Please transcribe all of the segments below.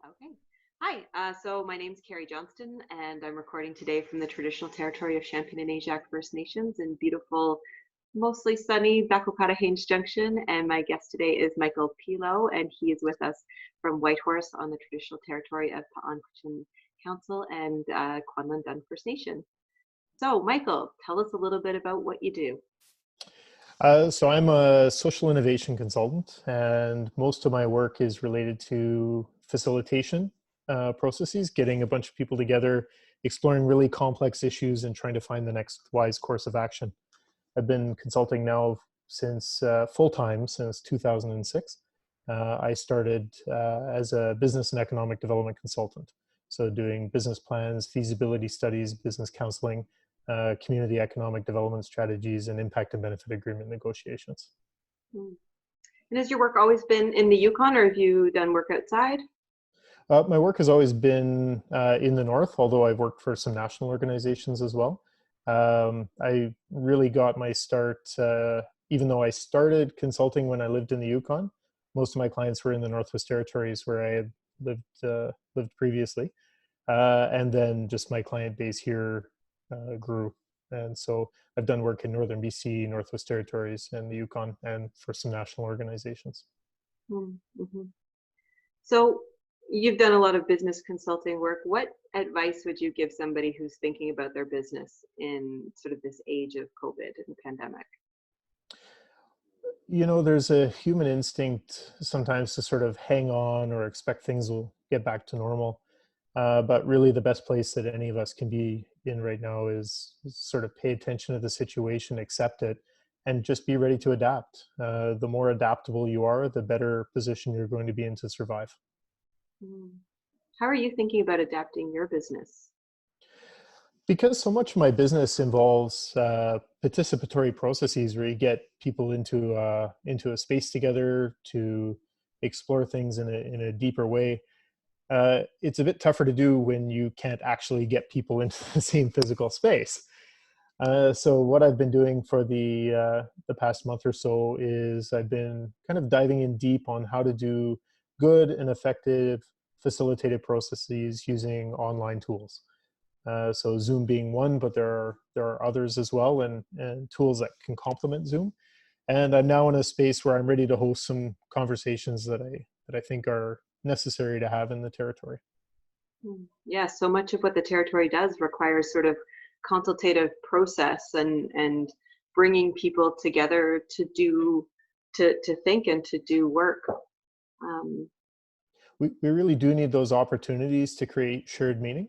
Okay. Hi. So my name's Carrie Johnston, and I'm recording today from the traditional territory of Champion and Ajax First Nations in beautiful, mostly sunny Beckelcatahanes Junction. And my guest today is Michael Pealow, and he is with us from Whitehorse on the traditional territory of Pa'an Council and Kwanlin Dun First Nation. So, Michael, tell us a little bit about what you do. So I'm a social innovation consultant, and most of my work is related to facilitation processes, getting a bunch of people together, exploring really complex issues, and trying to find the next wise course of action. I've been consulting now since full-time since 2006. I started as a business and economic development consultant, so doing business plans, feasibility studies, business counseling, community economic development strategies, and impact and benefit agreement negotiations. Hmm. And has your work always been in the Yukon, or have you done work outside? My work has always been in the North, although I've worked for some national organizations as well. I really got my start, even though I started consulting when I lived in the Yukon. Most of my clients were in the Northwest Territories where I had lived previously. And then just my client base here grew. And so I've done work in Northern BC, Northwest Territories, and the Yukon, and for some national organizations. Mm-hmm. So you've done a lot of business consulting work. What advice would you give somebody who's thinking about their business in sort of this age of COVID and pandemic? You know, there's a human instinct sometimes to sort of hang on or expect things will get back to normal. But really, the best place that any of us can be in right now is sort of pay attention to the situation, accept it, and just be ready to adapt. The more adaptable you are, the better position you're going to be in to survive. Mm. How are you thinking about adapting your business? Because so much of my business involves participatory processes where you get people into a space together to explore things in a deeper way. It's a bit tougher to do when you can't actually get people into the same physical space. So what I've been doing for the past month or so is I've been kind of diving in deep on how to do good and effective facilitated processes using online tools. So Zoom being one, but there are others as well, and tools that can complement Zoom. And I'm now in a space where I'm ready to host some conversations that I think are necessary to have in the territory. Yeah, so much of what the territory does requires sort of consultative process and bringing people together to do to think and to do work. Um, We really do need those opportunities to create shared meaning.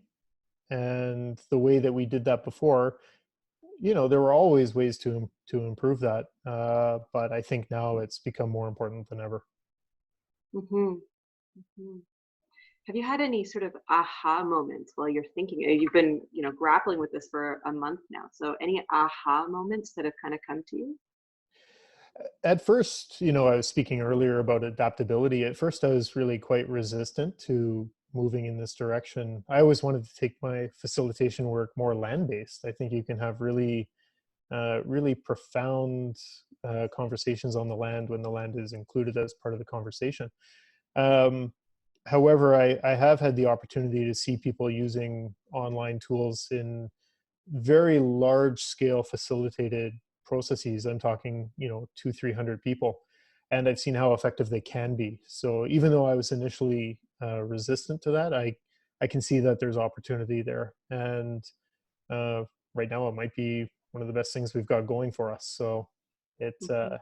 And the way that we did that before, you know, there were always ways to improve that. But I think now it's become more important than ever. mhm, mhm. Have you had any sort of aha moments while you're thinking? You've been, grappling with this for a month now. So any aha moments that have kind of come to you? At first, you know, I was speaking earlier about adaptability. At first, I was really quite resistant to moving in this direction. I always wanted to take my facilitation work more land-based. I think you can have really profound conversations on the land when the land is included as part of the conversation. Um, However, I have had the opportunity to see people using online tools in very large scale facilitated processes. I'm talking, you know, 300 people, and I've seen how effective they can be. So even though I was initially resistant to that, I can see that there's opportunity there, and uh, right now it might be one of the best things we've got going for us. So it's Mhm.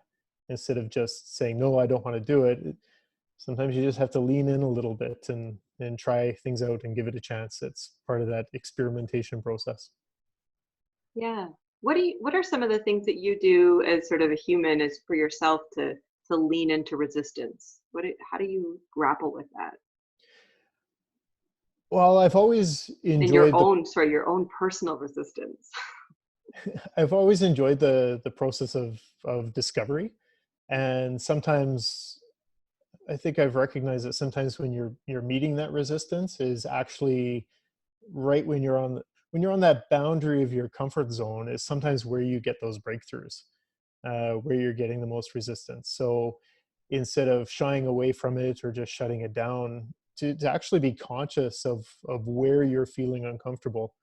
instead of just saying no, I don't want to do it. Sometimes you just have to lean in a little bit and try things out and give it a chance. It's part of that experimentation process. Yeah. What are some of the things that you do as sort of a human as for yourself to lean into resistance? How do you grapple with that? Well, I've always And your enjoyed the own, sorry, your own personal resistance. I've always enjoyed the process of discovery, and sometimes I think I've recognized that sometimes when you're meeting that resistance is actually right when you're on that boundary of your comfort zone is sometimes where you get those breakthroughs, where you're getting the most resistance. So instead of shying away from it or just shutting it down, to actually be conscious of where you're feeling uncomfortable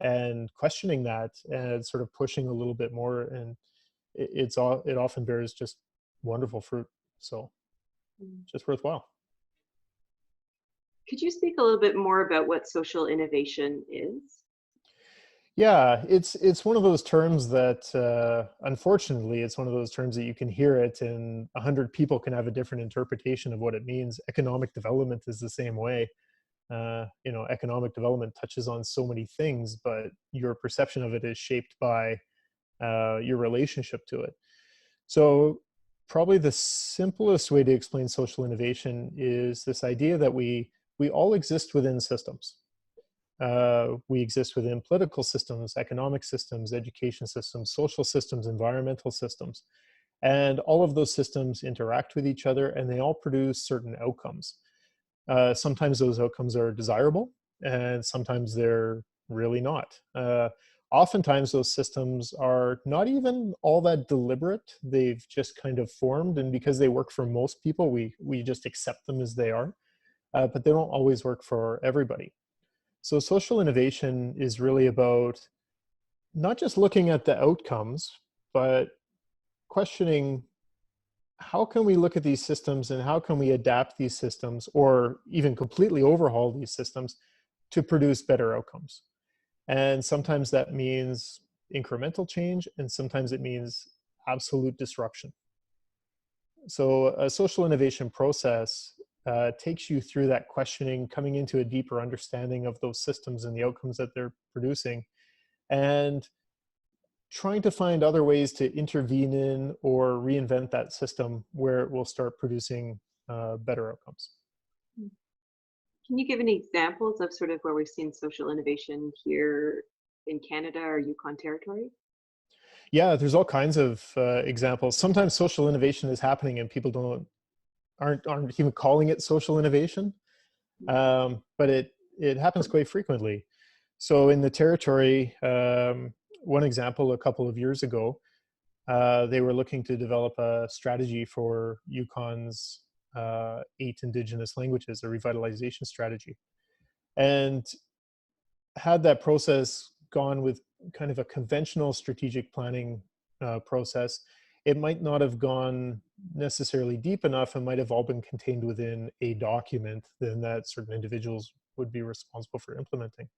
and questioning that and sort of pushing a little bit more. And it often bears just wonderful fruit. So Mm. just worthwhile. Could you speak a little bit more about what social innovation is? Yeah, it's one of those terms that, unfortunately, it's one of those terms that you can hear it, and 100 people can have a different interpretation of what it means. Economic development is the same way. Economic development touches on so many things, but your perception of it is shaped by your relationship to it. So, probably the simplest way to explain social innovation is this idea that we all exist within systems. We exist within political systems, economic systems, education systems, social systems, environmental systems. And all of those systems interact with each other and they all produce certain outcomes. Sometimes those outcomes are desirable and sometimes they're really not. Oftentimes those systems are not even all that deliberate. They've just kind of formed, and because they work for most people, we just accept them as they are. But they don't always work for everybody. So social innovation is really about not just looking at the outcomes, but questioning how can we look at these systems and how can we adapt these systems or even completely overhaul these systems to produce better outcomes. And sometimes that means incremental change, and sometimes it means absolute disruption. So a social innovation process takes you through that questioning, coming into a deeper understanding of those systems and the outcomes that they're producing, and trying to find other ways to intervene in or reinvent that system where it will start producing better outcomes. Can you give any examples of sort of where we've seen social innovation here in Canada or Yukon territory? Yeah, there's all kinds of examples. Sometimes social innovation is happening and people aren't even calling it social innovation, but it happens quite frequently. So in the territory, one example, a couple of years ago, they were looking to develop a strategy for Yukon's 8 indigenous languages, a revitalization strategy. And had that process gone with kind of a conventional strategic planning process, it might not have gone necessarily deep enough and might have all been contained within a document then that certain individuals would be responsible for implementing.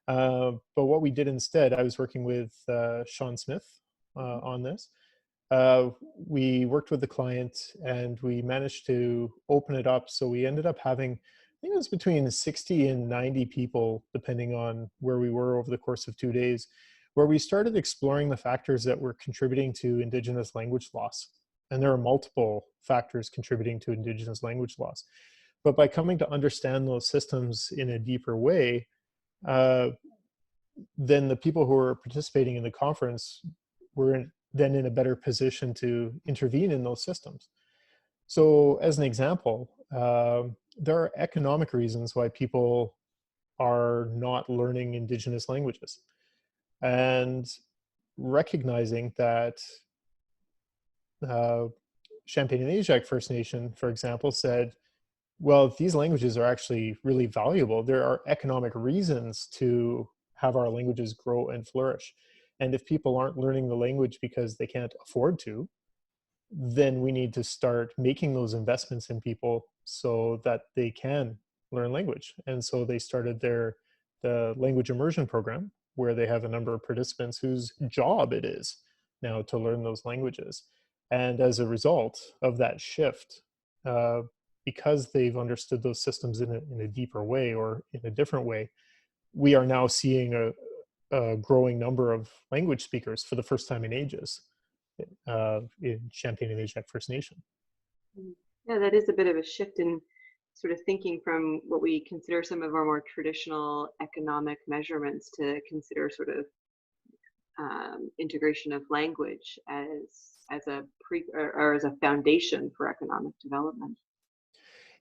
But what we did instead, I was working with Sean Smith on this. We worked with the client and we managed to open it up. So we ended up having, I think it was between 60 and 90 people, depending on where we were over the course of 2 days, where we started exploring the factors that were contributing to Indigenous language loss. And there are multiple factors contributing to Indigenous language loss. But by coming to understand those systems in a deeper way, then the people who were participating in the conference were then in a better position to intervene in those systems. So as an example, there are economic reasons why people are not learning Indigenous languages. And recognizing that Champagne and Ajax First Nation, for example, said, well, these languages are actually really valuable. There are economic reasons to have our languages grow and flourish. And if people aren't learning the language because they can't afford to, then we need to start making those investments in people so that they can learn language. And so they started the language immersion program, where they have a number of participants whose job it is now to learn those languages. And as a result of that shift, because they've understood those systems in a deeper way or in a different way, we are now seeing a growing number of language speakers for the first time in ages in Champagne and Ajax First Nation. Yeah, that is a bit of a shift in sort of thinking from what we consider some of our more traditional economic measurements to consider sort of integration of language as a or as a foundation for economic development.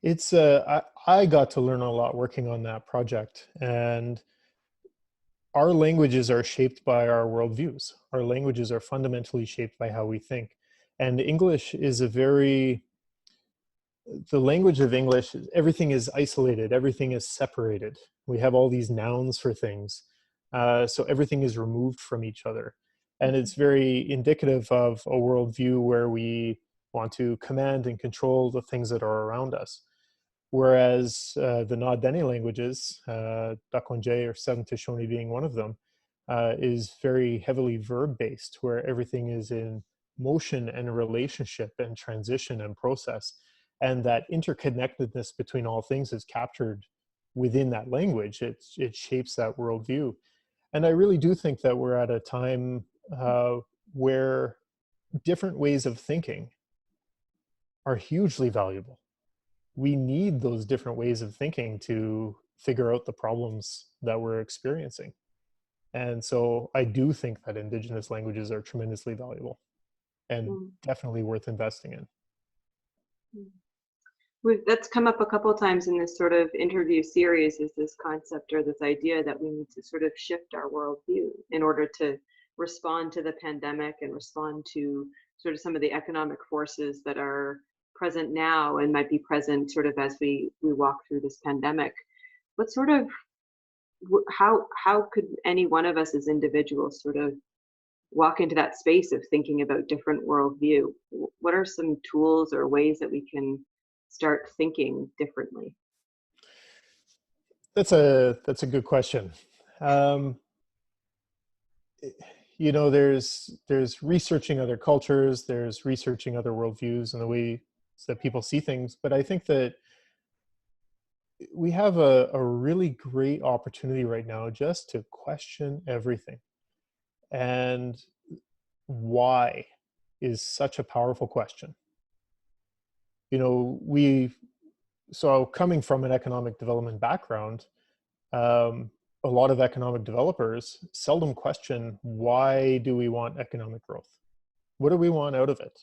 It's I got to learn a lot working on that project, and our languages are shaped by our worldviews. Our languages are fundamentally shaped by how we think, and English is a very the language of English, everything is isolated, everything is separated. We have all these nouns for things. So everything is removed from each other. And it's very indicative of a worldview where we want to command and control the things that are around us. Whereas the Na-Dene languages, Dakonje or Seven Shoshone being one of them, is very heavily verb-based, where everything is in motion and relationship and transition and process. And that interconnectedness between all things is captured within that language. It shapes that worldview. And I really do think that we're at a time where different ways of thinking are hugely valuable. We need those different ways of thinking to figure out the problems that we're experiencing. And so I do think that indigenous languages are tremendously valuable and Mm. definitely worth investing in. That's come up a couple of times in this sort of interview series, is this concept or this idea that we need to sort of shift our worldview in order to respond to the pandemic and respond to sort of some of the economic forces that are present now and might be present sort of as we walk through this pandemic. What sort of how could any one of us as individuals sort of walk into that space of thinking about different worldview? What are some tools or ways that we can start thinking differently? That's a good question. Um, you know, there's researching other cultures, there's researching other worldviews and the way that people see things, but I think that we have a really great opportunity right now just to question everything. And why is such a powerful question. You know, so coming from an economic development background, um, a lot of economic developers seldom question, why do we want economic growth? What do we want out of it?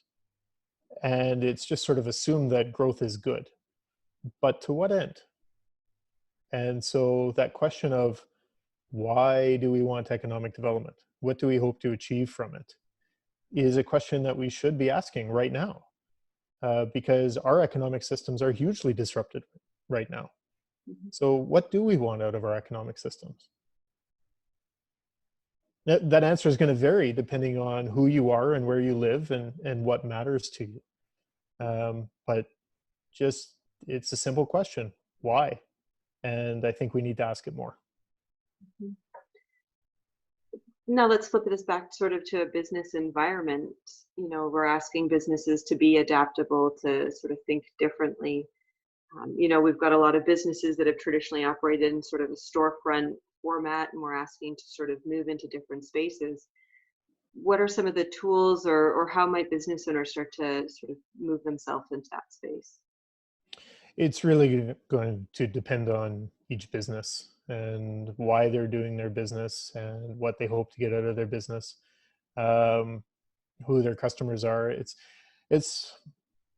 And it's just sort of assumed that growth is good. But to what end? And so that question of, why do we want economic development? What do we hope to achieve from it? Is a question that we should be asking right now, because our economic systems are hugely disrupted right now. Mhm. So what do we want out of our economic systems? That answer is going to vary depending on who you are and where you live and what matters to you. But just, it's a simple question. Why? And I think we need to ask it more. Mhm. Now let's flip this back sort of to a business environment. You know, we're asking businesses to be adaptable, to sort of think differently. You know, we've got a lot of businesses that have traditionally operated in sort of a storefront format, and we're asking to sort of move into different spaces. What are some of the tools, or how might business owners start to sort of move themselves into that space? It's really going to depend on each business and why they're doing their business and what they hope to get out of their business, um, who their customers are. It's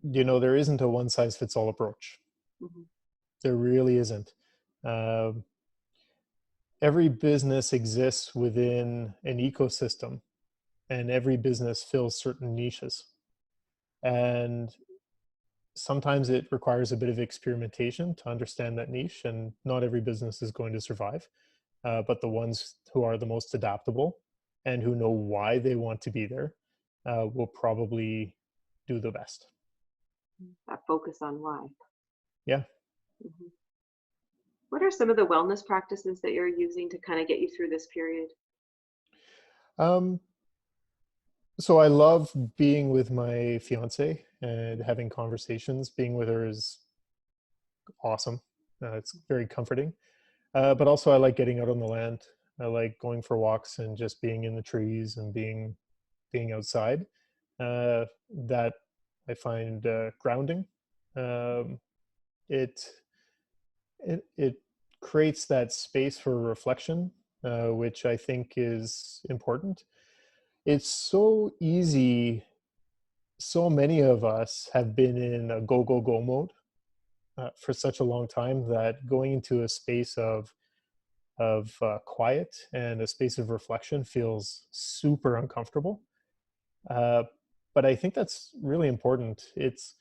you know, there isn't a one size fits all approach. Mhm. There really isn't. Um, every business exists within an ecosystem, and every business fills certain niches. And sometimes it requires a bit of experimentation to understand that niche, and not every business is going to survive. But the ones who are the most adaptable and who know why they want to be there will probably do the best. That focus on why. Yeah. Mhm. What are some of the wellness practices that you're using to kind of get you through this period? Um, so I love being with my fiance and having conversations. Being with her is awesome. It's very comforting. But also, I like getting out on the land. I like going for walks and just being in the trees and being outside. That I find grounding. Um, it it creates that space for reflection, which I think is important. It's so easy. So many of us have been in a go go go mode for such a long time that going into a space of quiet and a space of reflection feels super uncomfortable. Uh, but I think that's really important. It's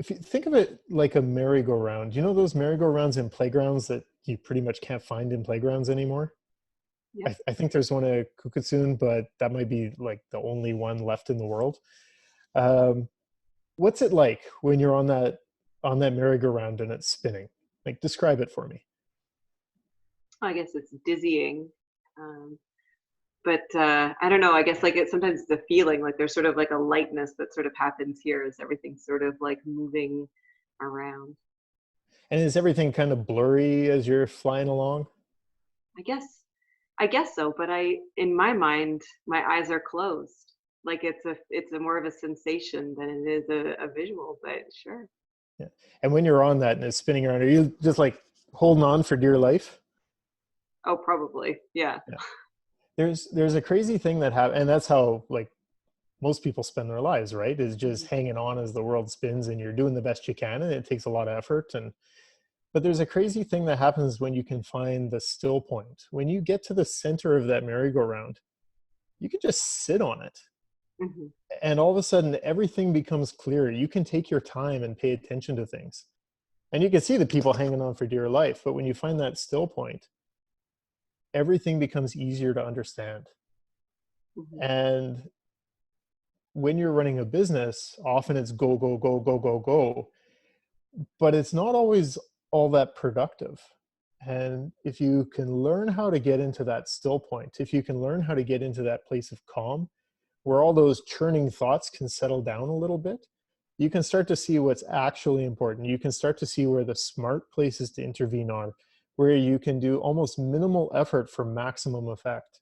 if you think of it like a merry-go-round, you know those merry-go-rounds in playgrounds that you pretty much can't find in playgrounds anymore? Yeah. I think there's one at Kukatsun, but that might be like the only one left in the world. Um, what's it like when you're on that merry-go-round and it's spinning? Like, describe it for me. I guess it's dizzying. Um, but I don't know. I guess like it sometimes the feeling like there's sort of like a lightness that sort of happens here as everything's sort of like moving around. And is everything kind of blurry as you're flying along? I guess I guess so, but in my mind, my eyes are closed. Like it's a more of a sensation than it is a visual, but sure. Yeah. And when you're on that and it's spinning around, are you just like holding on for dear life? Oh, probably. Yeah. Yeah. There's a crazy thing that happens, and that's how like most people spend their lives, right? Is just Mhm. hanging on as the world spins and you're doing the best you can, and it takes a lot of effort. And but there's a crazy thing that happens when you can find the still point. When you get to the center of that merry-go-round, you can just sit on it. Mhm. And all of a sudden everything becomes clear. You can take your time and pay attention to things. And you can see the people hanging on for dear life, but when you find that still point, everything becomes easier to understand. Mhm. And when you're running a business, often it's go, go, go, go, go, go, but it's not always all that productive. And if you can learn how to get into that still point, if you can learn how to get into that place of calm, where all those churning thoughts can settle down a little bit, you can start to see what's actually important. You can start to see where the smart places to intervene are, where you can do almost minimal effort for maximum effect.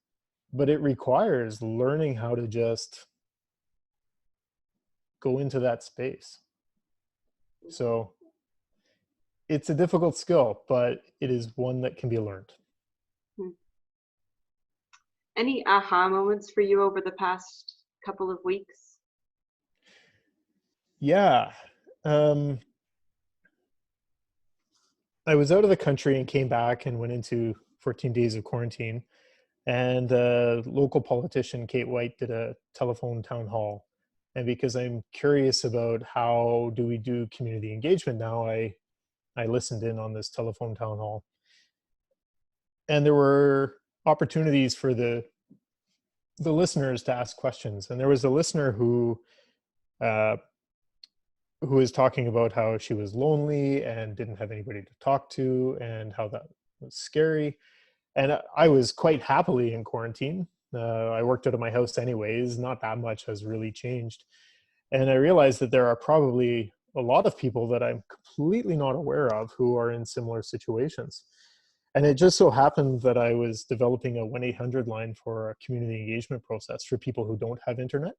But it requires learning how to just go into that space. So it's a difficult skill, but it is one that can be learned. Mhm. Any aha moments for you over the past couple of weeks? Yeah. Um, I was out of the country and came back and went into 14 days of quarantine. And local politician Kate White did a telephone town hall. And because I'm curious about how do we do community engagement now, I listened in on this telephone town hall. And there were opportunities for the listeners to ask questions. And there was a listener uh, who was talking about how she was lonely and didn't have anybody to talk to and how that was scary. And I was quite happily in quarantine. I worked out of my house anyways. Not that much has really changed. And I realized that there are probably a lot of people that I'm completely not aware of who are in similar situations. And it just so happened that I was developing a 1-800 line for a community engagement process for people who don't have internet.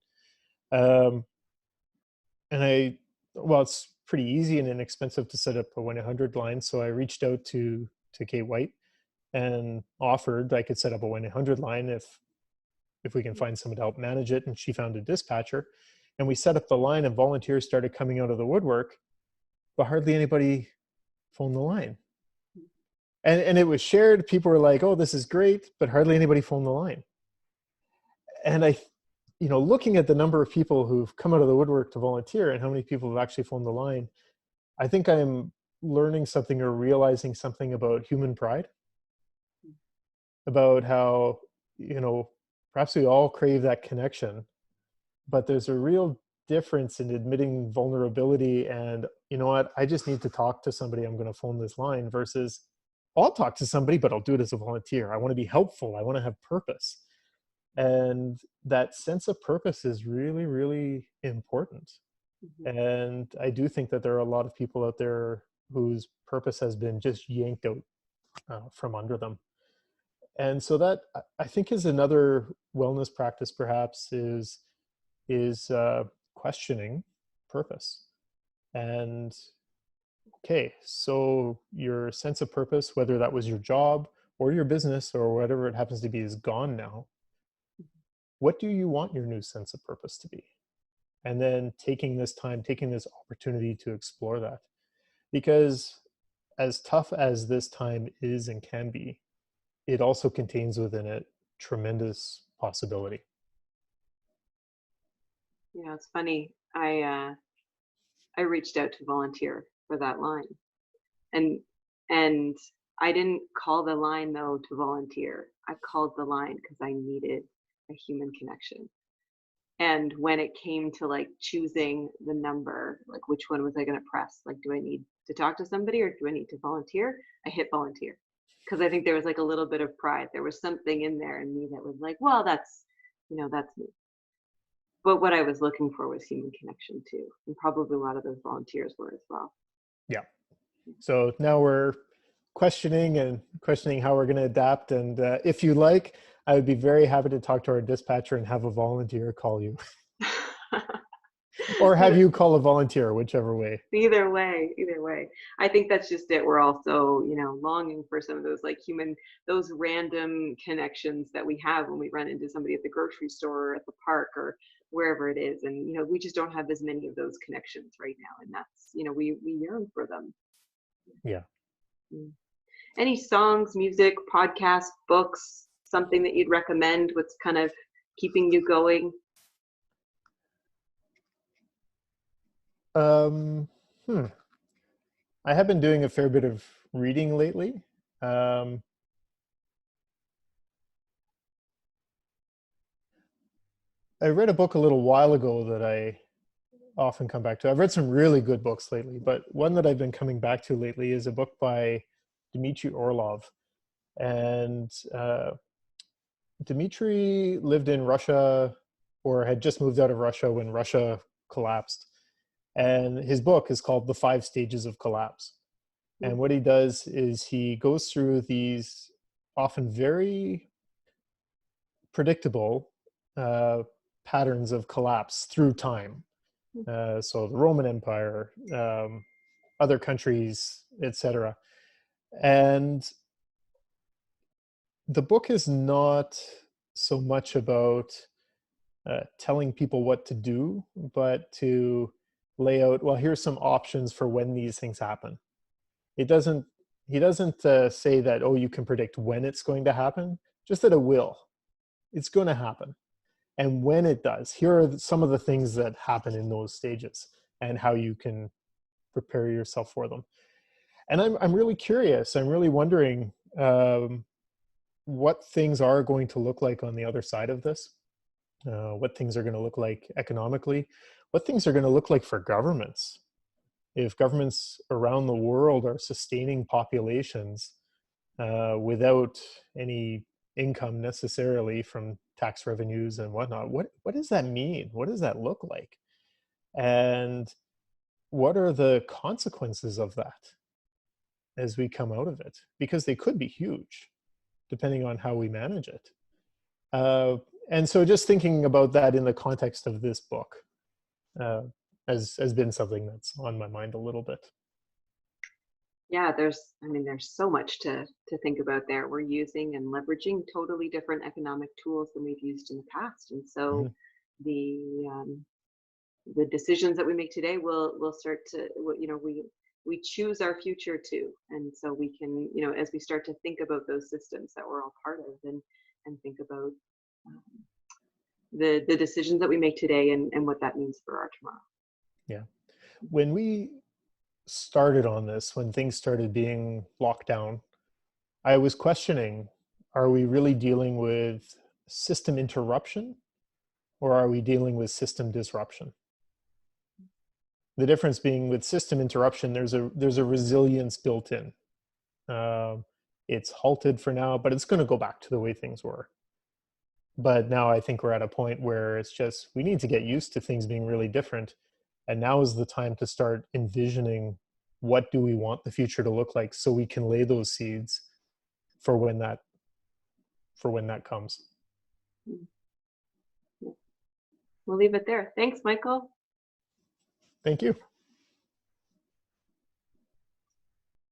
Um, and well, it's pretty easy and inexpensive to set up a 1-800 line. So I reached out to Kate White and offered I could set up a 1-800 line if we can find someone to help manage it. And she found a dispatcher, and we set up the line, and volunteers started coming out of the woodwork, but hardly anybody phoned the line. And it was shared. People were like, "Oh, this is great," but hardly anybody phoned the line. And looking at the number of people who've come out of the woodwork to volunteer and how many people have actually phoned the line, I think I'm learning something or realizing something about human pride, about how perhaps we all crave that connection, but there's a real difference in admitting vulnerability and, you know what, I just need to talk to somebody, I'm going to phone this line, versus I'll talk to somebody but I'll do it as a volunteer. I want to be helpful, I want to have purpose. And that sense of purpose is really, really important. Mhm. And I do think that there are a lot of people out there whose purpose has been just yanked out from under them. And so that, I think, is another wellness practice perhaps, is questioning purpose. And okay, so your sense of purpose, whether that was your job or your business or whatever it happens to be, is gone now. What do you want your new sense of purpose to be? And then taking this time, taking this opportunity to explore that. Because as tough as this time is and can be, it also contains within it tremendous possibility. Yeah, it's funny. I reached out to volunteer for that line. And and I didn't call the line though to volunteer. I called the line because I needed a human connection. And when it came to like choosing the number, like which one was I going to press? Like, do I need to talk to somebody or do I need to volunteer? I hit volunteer because I think there was like a little bit of pride. There was something in there in me that was like, well, that's me. But what I was looking for was human connection too. And probably a lot of those volunteers were as well. Yeah. So now we're questioning how we're going to adapt. And if you like, I would be very happy to talk to our dispatcher and have a volunteer call you. Or have you call a volunteer, whichever way. Either way. I think that's just it. We're also, longing for some of those like those random connections that we have when we run into somebody at the grocery store or at the park or wherever it is. And, we just don't have as many of those connections right now. And that's, we yearn for them. Yeah. Any songs, music, podcasts, books, something that you'd recommend? What's kind of keeping you going? I have been doing a fair bit of reading lately. I read a book a little while ago that I often come back to. I've read some really good books lately, but one that I've been coming back to lately is a book by Dmitry Orlov. And Dmitry lived in Russia, or had just moved out of Russia when Russia collapsed. And his book is called The 5 Stages of Collapse. And what he does is he goes through these often very predictable patterns of collapse through time. So the Roman Empire, other countries, etc. And the book is not so much about telling people what to do, but to lay out, well, here's some options for when these things happen. He doesn't say that, oh, you can predict when it's going to happen, just that it will. It's going to happen. And when it does, here are some of the things that happen in those stages and how you can prepare yourself for them. And I'm really curious. I'm really wondering what things are going to look like on the other side of this, what things are going to look like economically, what things are going to look like for governments. If governments around the world are sustaining populations without any income necessarily from tax revenues and whatnot, what does that mean? What does that look like? And what are the consequences of that as we come out of it? Because they could be huge, depending on how we manage it. And so just thinking about that in the context of this book has been something that's on my mind a little bit. Yeah, there's so much to think about there. We're using and leveraging totally different economic tools than we've used in the past. And so the decisions that we make today will start to, we choose our future too. And so we can, as we start to think about those systems that we're all part of and think about the decisions that we make today and what that means for our tomorrow. Yeah. When we started on this, when things started being locked down, I was questioning, are we really dealing with system interruption or are we dealing with system disruption? The difference being with system interruption, there's a resilience built in. It's halted for now, but it's going to go back to the way things were. But now I think we're at a point where it's just, we need to get used to things being really different. And now is the time to start envisioning what do we want the future to look like so we can lay those seeds for when that comes. We'll leave it there. Thanks, Michael. Thank you.